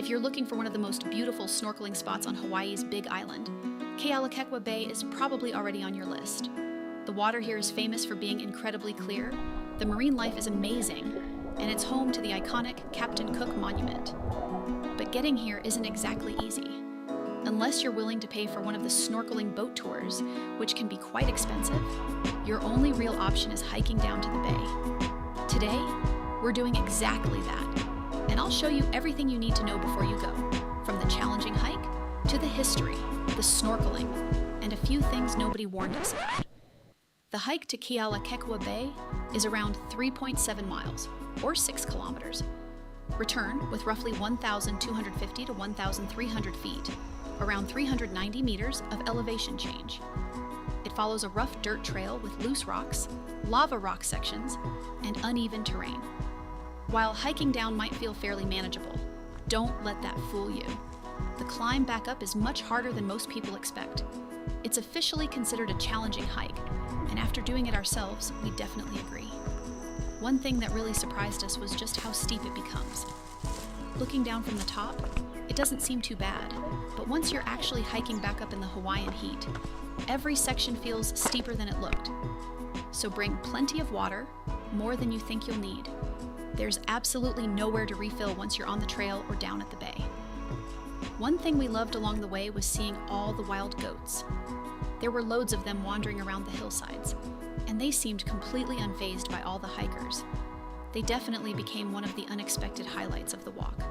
If you're looking for one of the most beautiful snorkeling spots on Hawaii's Big Island, Kealakekua Bay is probably already on your list. The water here is famous for being incredibly clear, the marine life is amazing, and it's home to the iconic Captain Cook Monument. But getting here isn't exactly easy. Unless you're willing to pay for one of the snorkeling boat tours, which can be quite expensive, your only real option is hiking down to the bay. Today, we're doing exactly that, and I'll show you everything you need to know before you go, from the challenging hike to the history, the snorkeling, and a few things nobody warned us about. The hike to Kealakekua Bay is around 3.7 miles, or 6 kilometers. Return with roughly 1,250 to 1,300 feet, around 390 meters of elevation change. It follows a rough dirt trail with loose rocks, lava rock sections, and uneven terrain. While hiking down might feel fairly manageable, don't let that fool you. The climb back up is much harder than most people expect. It's officially considered a challenging hike, and after doing it ourselves, we definitely agree. One thing that really surprised us was just how steep it becomes. Looking down from the top, it doesn't seem too bad, but once you're actually hiking back up in the Hawaiian heat, every section feels steeper than it looked. So bring plenty of water, more than you think you'll need. There's absolutely nowhere to refill once you're on the trail or down at the bay. One thing we loved along the way was seeing all the wild goats. There were loads of them wandering around the hillsides, and they seemed completely unfazed by all the hikers. They definitely became one of the unexpected highlights of the walk.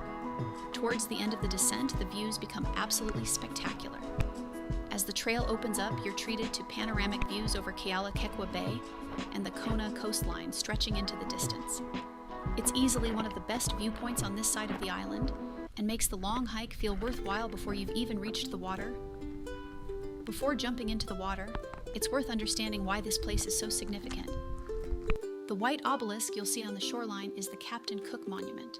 Towards the end of the descent, the views become absolutely spectacular. As the trail opens up, you're treated to panoramic views over Kealakekua Bay and the Kona coastline stretching into the distance. It's easily one of the best viewpoints on this side of the island and makes the long hike feel worthwhile before you've even reached the water. Before jumping into the water, it's worth understanding why this place is so significant. The white obelisk you'll see on the shoreline is the Captain Cook Monument.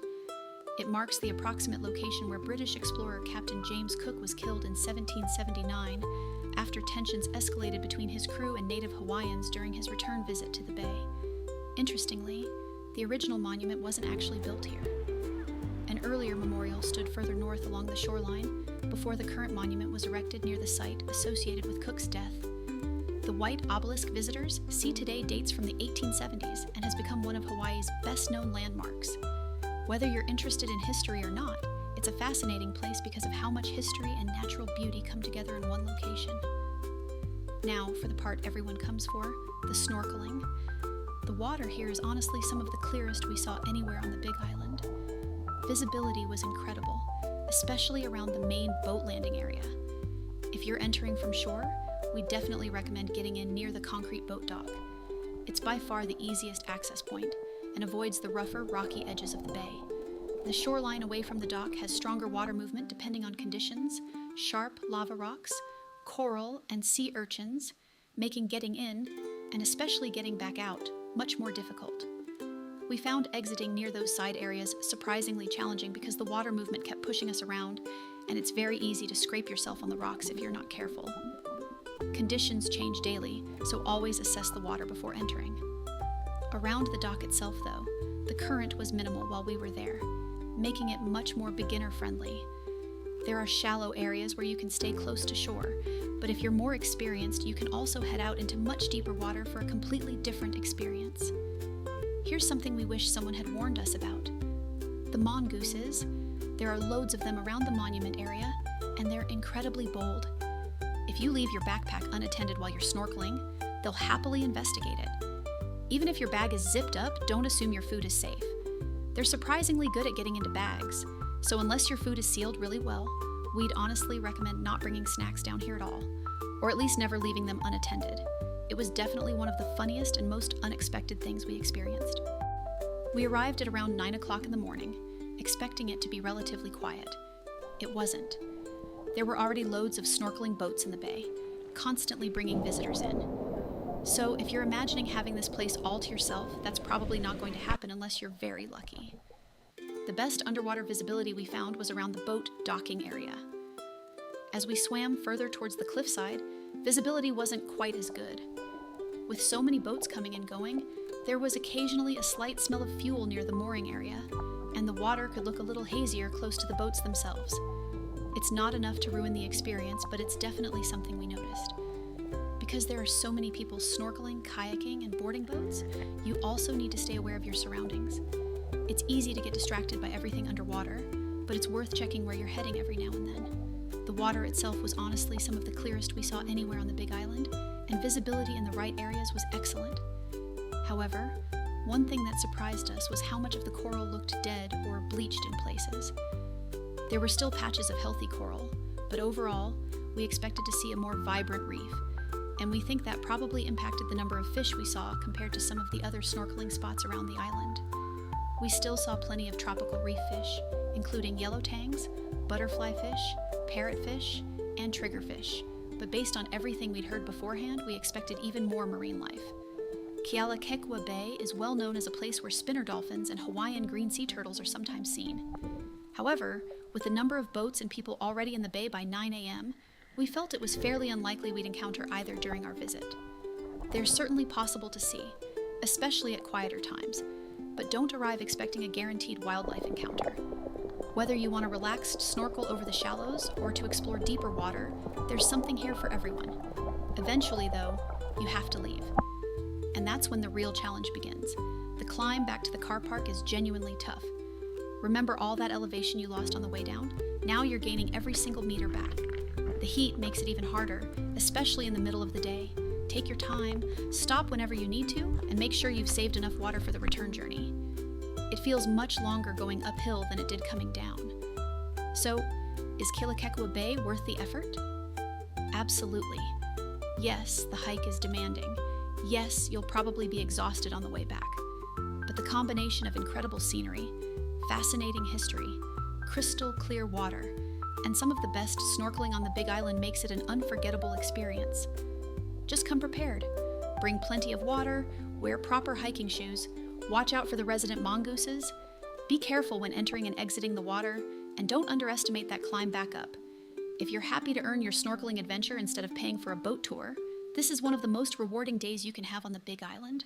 It marks the approximate location where British explorer Captain James Cook was killed in 1779 after tensions escalated between his crew and native Hawaiians during his return visit to the bay. Interestingly, the original monument wasn't actually built here. An earlier memorial stood further north along the shoreline before the current monument was erected near the site associated with Cook's death. The white obelisk visitors see today dates from the 1870s and has become one of Hawaii's best-known landmarks. Whether you're interested in history or not, it's a fascinating place because of how much history and natural beauty come together in one location. Now, for the part everyone comes for, the snorkeling. The water here is honestly some of the clearest we saw anywhere on the Big Island. Visibility was incredible, especially around the main boat landing area. If you're entering from shore, we definitely recommend getting in near the concrete boat dock. It's by far the easiest access point and avoids the rougher, rocky edges of the bay. The shoreline away from the dock has stronger water movement depending on conditions, sharp lava rocks, coral, and sea urchins, making getting in, and especially getting back out, much more difficult. We found exiting near those side areas surprisingly challenging because the water movement kept pushing us around, and it's very easy to scrape yourself on the rocks if you're not careful. Conditions change daily, so always assess the water before entering. Around the dock itself, though, the current was minimal while we were there, making it much more beginner-friendly. There are shallow areas where you can stay close to shore, but if you're more experienced, you can also head out into much deeper water for a completely different experience. Here's something we wish someone had warned us about. The mongooses. There are loads of them around the monument area, and they're incredibly bold. If you leave your backpack unattended while you're snorkeling, they'll happily investigate it. Even if your bag is zipped up, don't assume your food is safe. They're surprisingly good at getting into bags, so unless your food is sealed really well, we'd honestly recommend not bringing snacks down here at all, or at least never leaving them unattended. It was definitely one of the funniest and most unexpected things we experienced. We arrived at around 9 o'clock in the morning, expecting it to be relatively quiet. It wasn't. There were already loads of snorkeling boats in the bay, constantly bringing visitors in. So if you're imagining having this place all to yourself, that's probably not going to happen unless you're very lucky. The best underwater visibility we found was around the boat docking area. As we swam further towards the cliffside, visibility wasn't quite as good. With so many boats coming and going, there was occasionally a slight smell of fuel near the mooring area, and the water could look a little hazier close to the boats themselves. It's not enough to ruin the experience, but it's definitely something we noticed. Because there are so many people snorkeling, kayaking, and boarding boats, you also need to stay aware of your surroundings. It's easy to get distracted by everything underwater, but it's worth checking where you're heading every now and then. The water itself was honestly some of the clearest we saw anywhere on the Big Island, and visibility in the right areas was excellent. However, one thing that surprised us was how much of the coral looked dead or bleached in places. There were still patches of healthy coral, but overall, we expected to see a more vibrant reef, and we think that probably impacted the number of fish we saw compared to some of the other snorkeling spots around the island. We still saw plenty of tropical reef fish, including yellow tangs, butterfly fish, parrotfish, and triggerfish, but based on everything we'd heard beforehand, we expected even more marine life. Kealakekua Bay is well known as a place where spinner dolphins and Hawaiian green sea turtles are sometimes seen. However, with the number of boats and people already in the bay by 9 a.m., we felt it was fairly unlikely we'd encounter either during our visit. They're certainly possible to see, especially at quieter times, but don't arrive expecting a guaranteed wildlife encounter. Whether you want a relaxed snorkel over the shallows or to explore deeper water, there's something here for everyone. Eventually, though, you have to leave. And that's when the real challenge begins. The climb back to the car park is genuinely tough. Remember all that elevation you lost on the way down? Now you're gaining every single meter back. The heat makes it even harder, especially in the middle of the day. Take your time, stop whenever you need to, and make sure you've saved enough water for the return journey. It feels much longer going uphill than it did coming down. So, is Kealakekua Bay worth the effort? Absolutely. Yes, the hike is demanding. Yes, you'll probably be exhausted on the way back. But the combination of incredible scenery, fascinating history, crystal clear water, and some of the best snorkeling on the Big Island makes it an unforgettable experience. Just come prepared. Bring plenty of water, wear proper hiking shoes, watch out for the resident mongooses, be careful when entering and exiting the water, and don't underestimate that climb back up. If you're happy to earn your snorkeling adventure instead of paying for a boat tour, this is one of the most rewarding days you can have on the Big Island.